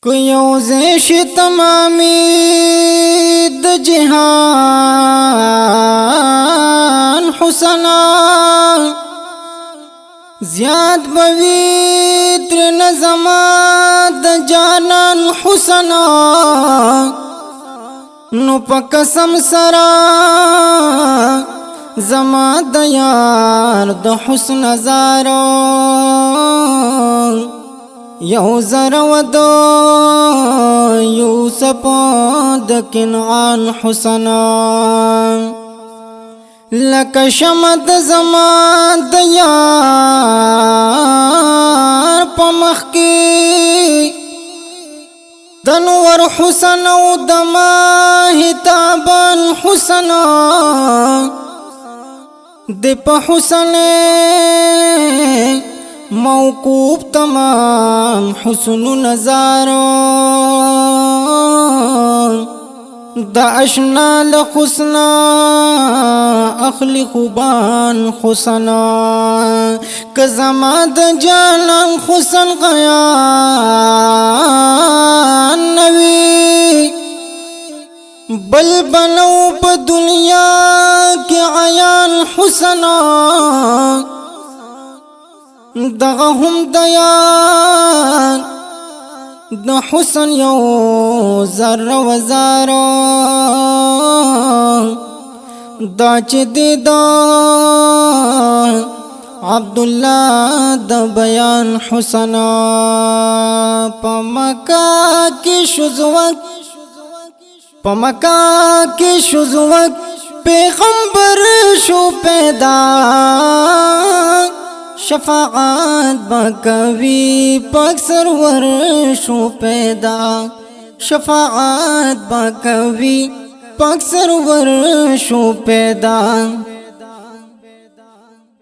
کو یوزش تمامی د جهان حسنا زیاد بوی تر نظما د جانان حسنا نو په قسم سرا زما د یار د حسن زارو یو زر ودو یوسف د کنعان حسنا لک شمد زما د یار په مخ کې دنور حسن او د ماهتابان حسنا د په حسن موقوف تمام حسن نظارو دا اشنا لحسنا اخلی خوبان حسنا کزما د جانان حسن غیان نوی بل بنو په دنیا کې عیان حسنا دغه هم دیان د حسن یو ذره و زارو دا چې د عبدالله د بیان حسنا په مکه کې شوزوک په مکه کې شوزوک پیغمبر شو پیدا شفاعت بکوی پاک سرور شو پیدا شفاعت بکوی پاک سرور شو پیدا